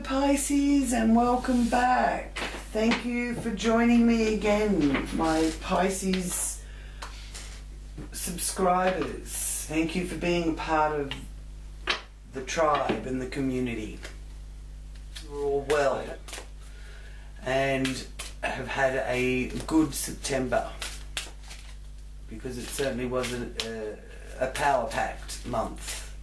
Pisces, and welcome back. Thank you for joining me again, my Pisces subscribers. Thank you for being a part of the tribe and the community. We're all well and have had a good September, because it certainly was a power-packed month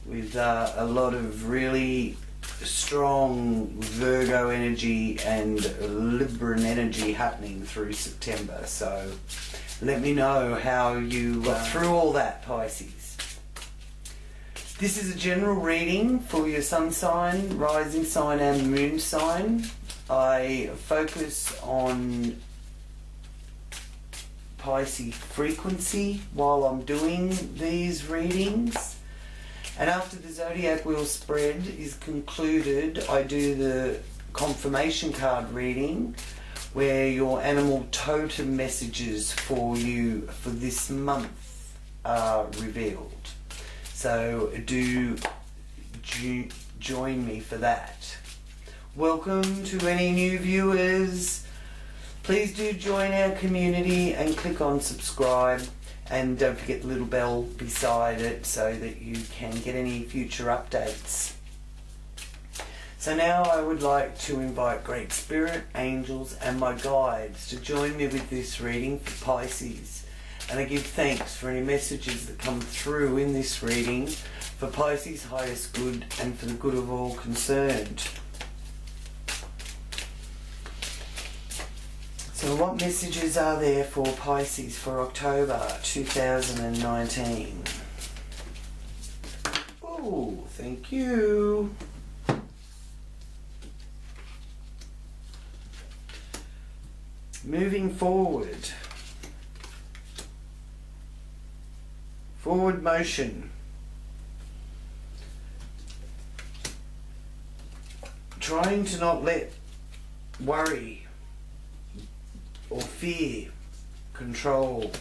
with a lot of really strong Virgo energy and Libran energy happening through September. So let me know how you got through all that, Pisces. This is a general reading for your sun sign, rising sign and moon sign. I focus on Pisces frequency while I'm doing these readings. And after the zodiac wheel spread is concluded, I do the confirmation card reading, where your animal totem messages for you for this month are revealed. So do join me for that. Welcome to any new viewers. Please do join our community and click on subscribe. And don't forget the little bell beside it so that you can get any future updates. So now I would like to invite Great Spirit, angels and my guides to join me with this reading for Pisces. And I give thanks for any messages that come through in this reading for Pisces' highest good and for the good of all concerned. So what messages are there for Pisces for October 2019? Oh, thank you. Moving forward. Forward motion. Trying to not let worry or fear control.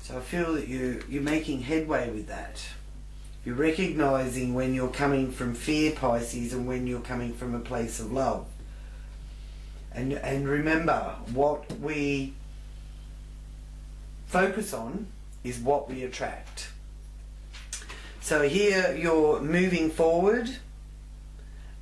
So I feel that you're making headway with that. You're recognizing when you're coming from fear, Pisces, and when you're coming from a place of love. And remember, what we focus on is what we attract. So here you're moving forward,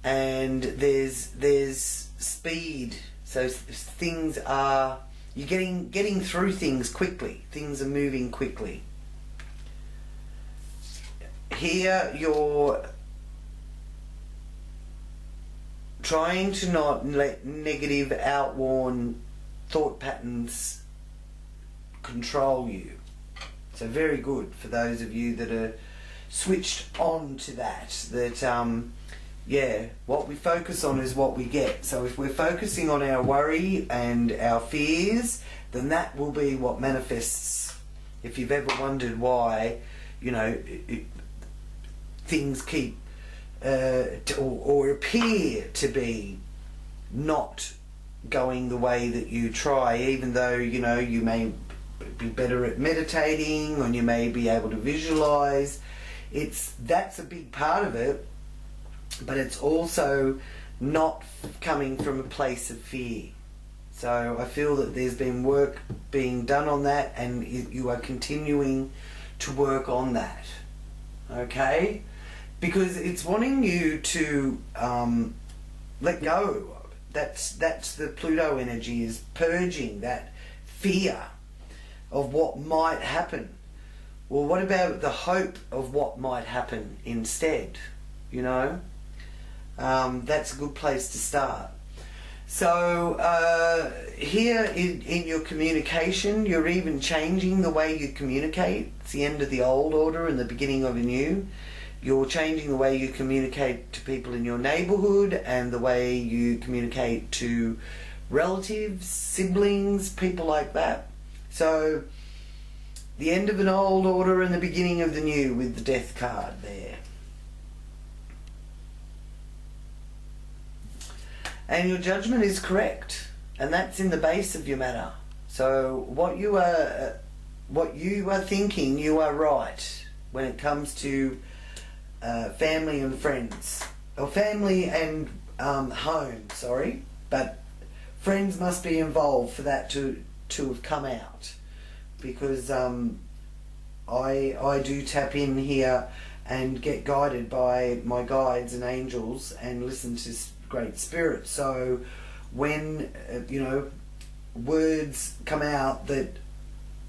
and there's speed, so things are, you're getting through things quickly. Things are moving quickly. Here you're trying to not let negative, outworn thought patterns control you. So very good for those of you that are switched on to that. Yeah, what we focus on is what we get. So if we're focusing on our worry and our fears, then that will be what manifests. If you've ever wondered why, you know, things keep or appear to be not going the way that you try, even though, you know, you may be better at meditating and you may be able to visualize. That's a big part of it. But it's also not coming from a place of fear. So I feel that there's been work being done on that, and you are continuing to work on that. Okay? Because it's wanting you to let go. That's the Pluto energy, is purging that fear of what might happen. Well, what about the hope of what might happen instead? You know? That's a good place to start. So here in your communication, you're even changing the way you communicate. It's the end of the old order and the beginning of a new. You're changing the way you communicate to people in your neighborhood and the way you communicate to relatives, siblings, people like that. So the end of an old order and the beginning of the new, with the death card there. And your judgment is correct, and that's in the base of your matter. So what you are thinking, you are right. when it comes to family and friends, or family and home, sorry, but friends must be involved for that to have come out, because I do tap in here and get guided by my guides and angels and listen to great spirit. So when you know, words come out that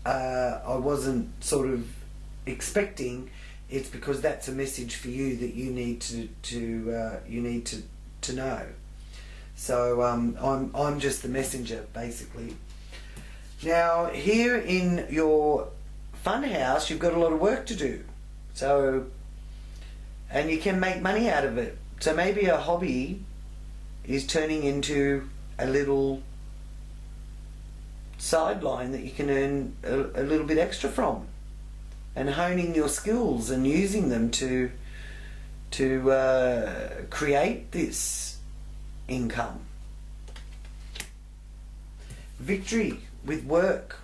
I wasn't sort of expecting, it's because that's a message for you that you need to know. So I'm just the messenger, basically. Now here in your fun house, you've got a lot of work to do. So, and you can make money out of it. So maybe a hobby is turning into a little sideline that you can earn a little bit extra from, and honing your skills and using them to create this income. Victory with work,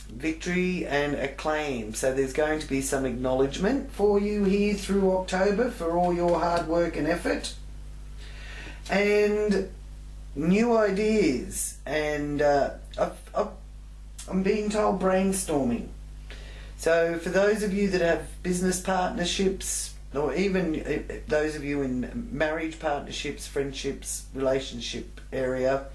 victory and acclaim. So there's going to be some acknowledgement for you here through October for all your hard work and effort, and new ideas, and I'm being told brainstorming. So for those of you that have business partnerships, or even those of you in marriage partnerships, friendships, relationship area,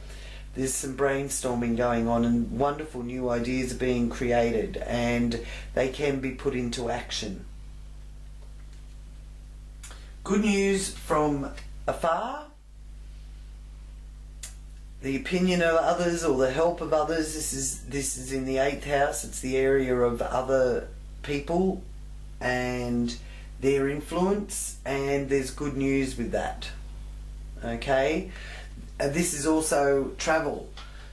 there's some brainstorming going on, and wonderful new ideas are being created, and they can be put into action. Good news from afar. The opinion of others or the help of others. This is in the 8th house. It's the area of other people and their influence, and there's good news with that. Okay, this is also travel.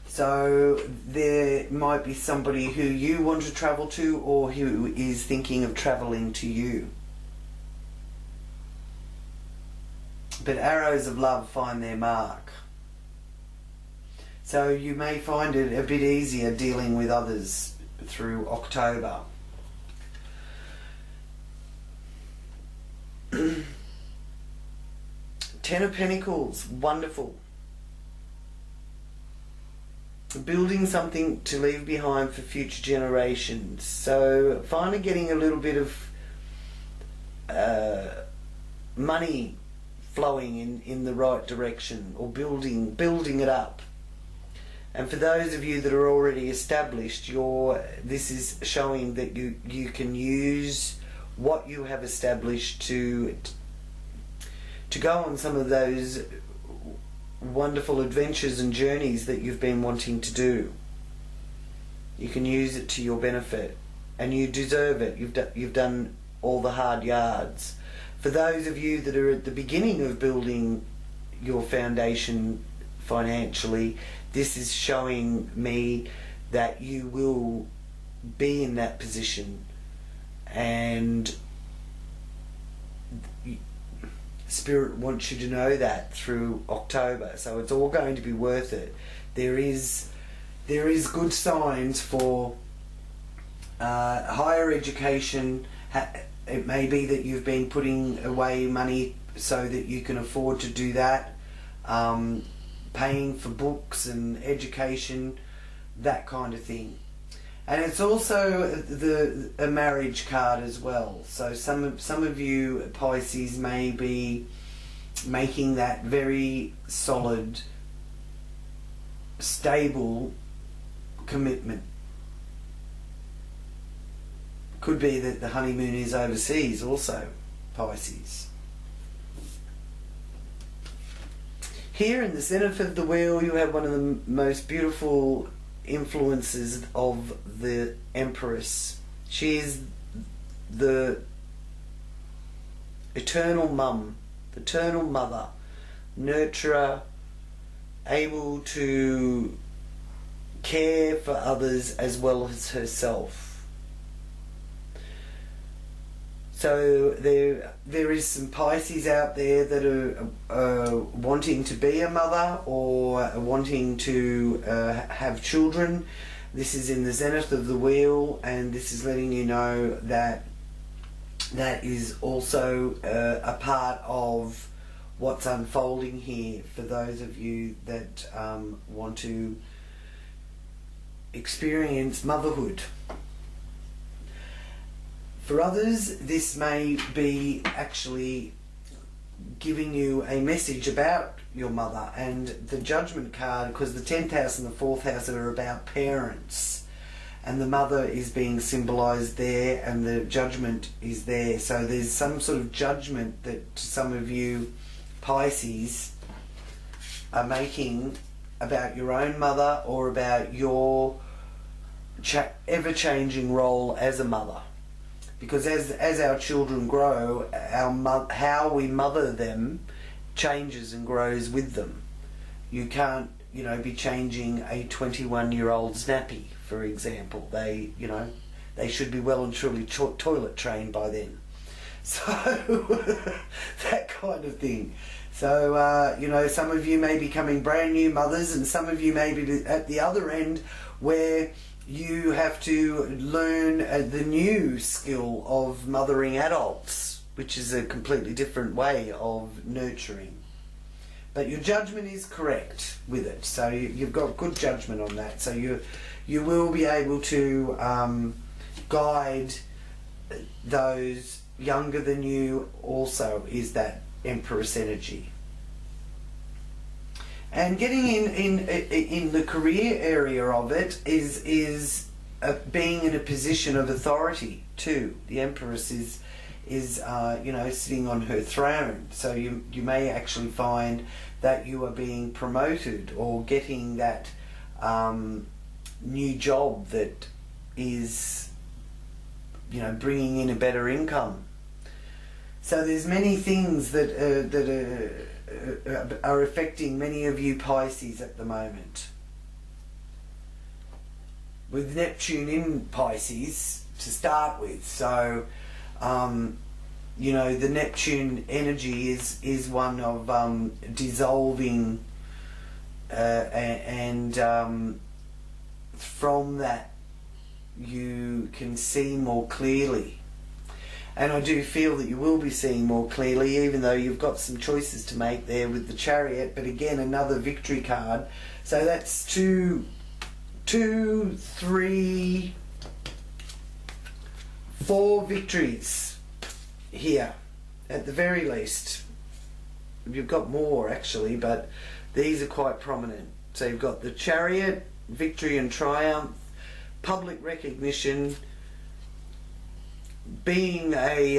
So there might be somebody who you want to travel to, or who is thinking of traveling to you. But arrows of love find their mark. So you may find it a bit easier dealing with others through October. Ten of Pentacles, wonderful. Building something to leave behind for future generations. So finally getting a little bit of money flowing in the right direction, or building it up. And for those of you that are already established, this is showing that you can use what you have established to go on some of those wonderful adventures and journeys that you've been wanting to do. You can use it to your benefit, and you deserve it. You've done all the hard yards. For those of you that are at the beginning of building your foundation financially, this is showing me that you will be in that position, and Spirit wants you to know that through October. So it's all going to be worth it. There is good signs for higher education. It may be that you've been putting away money so that you can afford to do that. Paying for books and education, that kind of thing. And it's also a marriage card as well. So some of you Pisces may be making that very solid, stable commitment. Could be that the honeymoon is overseas also, Pisces. Here in the centre of the wheel, you have one of the most beautiful influences of the Empress. She is the eternal mum, the eternal mother, nurturer, able to care for others as well as herself. So there is some Pisces out there that are wanting to be a mother, or wanting to have children. This is in the zenith of the wheel, and this is letting you know that that is also a part of what's unfolding here for those of you that want to experience motherhood. For others, this may be actually giving you a message about your mother, and the Judgment card, because the 10th house and the 4th house are about parents, and the mother is being symbolized there, and the Judgment is there. So there's some sort of judgment that some of you Pisces are making about your own mother, or about your ever-changing role as a mother. Because as our children grow, how we mother them changes and grows with them. You can't, be changing a 21-year-old's nappy, for example. They should be well and truly toilet trained by then. So that kind of thing. So some of you may be becoming brand new mothers, and some of you may be at the other end where you have to learn the new skill of mothering adults, which is a completely different way of nurturing. But your judgment is correct with it, so you've got good judgment on that. So you will be able to guide those younger than you. Also is that Empress energy. And getting in the career area of it is being in a position of authority too. The Empress is sitting on her throne. So you may actually find that you are being promoted or getting that new job that is bringing in a better income. So there's many things that are affecting many of you Pisces at the moment. With Neptune in Pisces to start with, so the Neptune energy is one of dissolving, and from that you can see more clearly. And I do feel that you will be seeing more clearly, even though you've got some choices to make there with the Chariot. But again, another victory card. So that's 2, 3, 4 victories here, at the very least. You've got more actually, but these are quite prominent. So you've got the Chariot, victory and triumph, public recognition, being a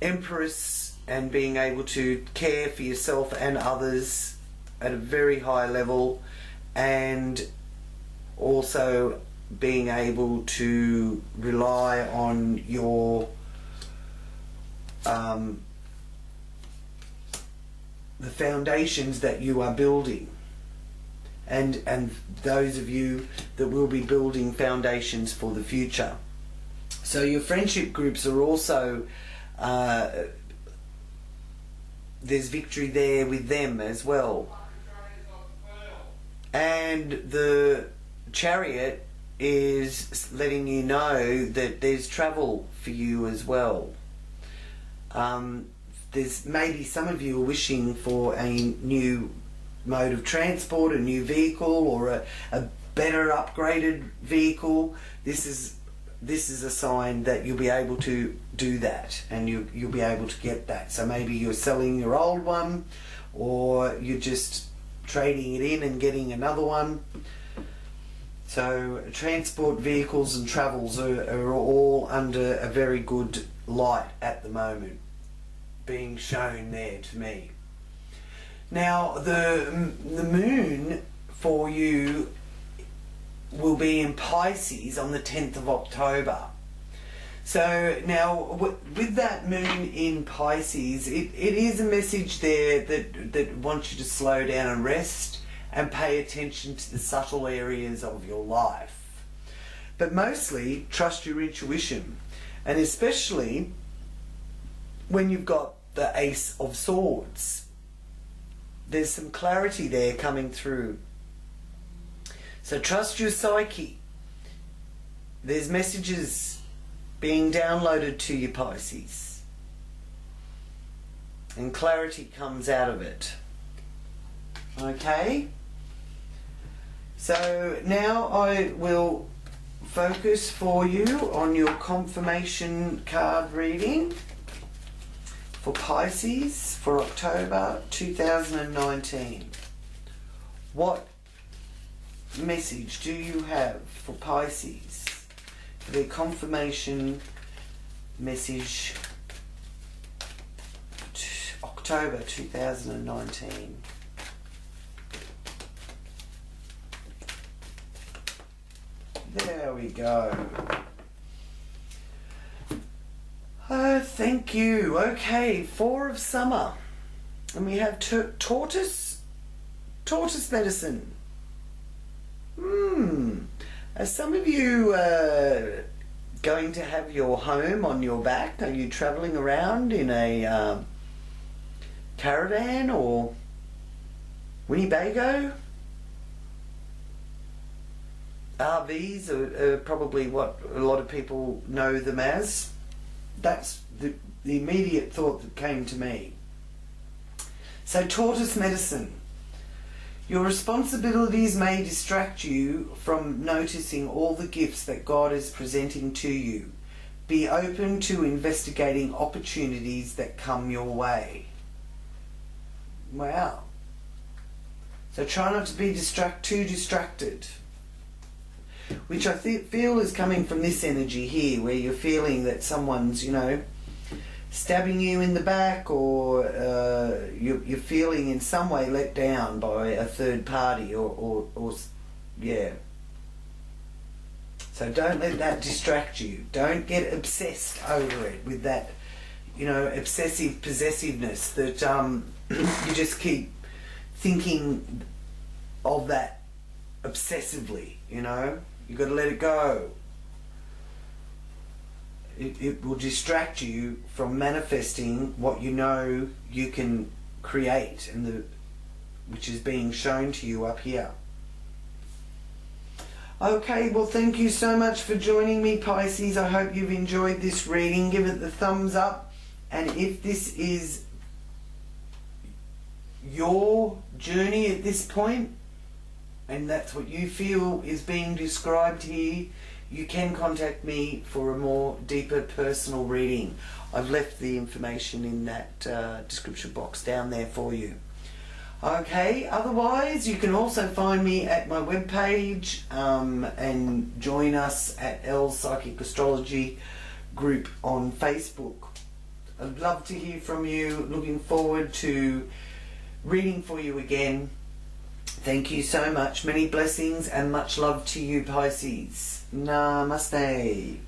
Empress and being able to care for yourself and others at a very high level, and also being able to rely on your the foundations that you are building, and those of you that will be building foundations for the future. So your friendship groups are also, there's victory there with them as well. And the Chariot is letting you know that there's travel for you as well. There's maybe some of you are wishing for a new mode of transport, a new vehicle, or a better upgraded vehicle. This is a sign that you'll be able to do that, and you'll be able to get that. So maybe you're selling your old one, or you're just trading it in and getting another one. So transport vehicles and travels are all under a very good light at the moment, being shown there to me. Now the moon for you will be in Pisces on the 10th of October. So now with that moon in Pisces, it is a message there that wants you to slow down and rest and pay attention to the subtle areas of your life. But mostly trust your intuition, and especially when you've got the Ace of Swords. There's some clarity there coming through. So trust your psyche. There's messages being downloaded to you, Pisces. And clarity comes out of it. Okay? So now I will focus for you on your confirmation card reading for Pisces for October 2019. What message do you have for Pisces for their confirmation message October 2019? There we go. Oh, thank you. Okay, 4 of summer. And we have tortoise medicine. Are some of you going to have your home on your back? Are you travelling around in a caravan or Winnebago? RVs are probably what a lot of people know them as. That's the immediate thought that came to me. So tortoise medicine. Your responsibilities may distract you from noticing all the gifts that God is presenting to you. Be open to investigating opportunities that come your way. Wow. So try not to be too distracted. Which I feel is coming from this energy here, where you're feeling that someone's, you know, stabbing you in the back, or you're feeling in some way let down by a third party, or yeah. So don't let that distract you. Don't get obsessed over it with that, you know, obsessive possessiveness that you just keep thinking of that obsessively, you know. You've got to let it go. It will distract you from manifesting what you know you can create, and which is being shown to you up here. Okay, well, thank you so much for joining me, Pisces. I hope you've enjoyed this reading. Give it the thumbs up, and if this is your journey at this point, and that's what you feel is being described here, you can contact me for a more deeper personal reading. I've left the information in that description box down there for you. Okay, otherwise you can also find me at my webpage and join us at Elle's Psychic Astrology group on Facebook. I'd love to hear from you. Looking forward to reading for you again. Thank you so much. Many blessings and much love to you, Pisces. Namaste.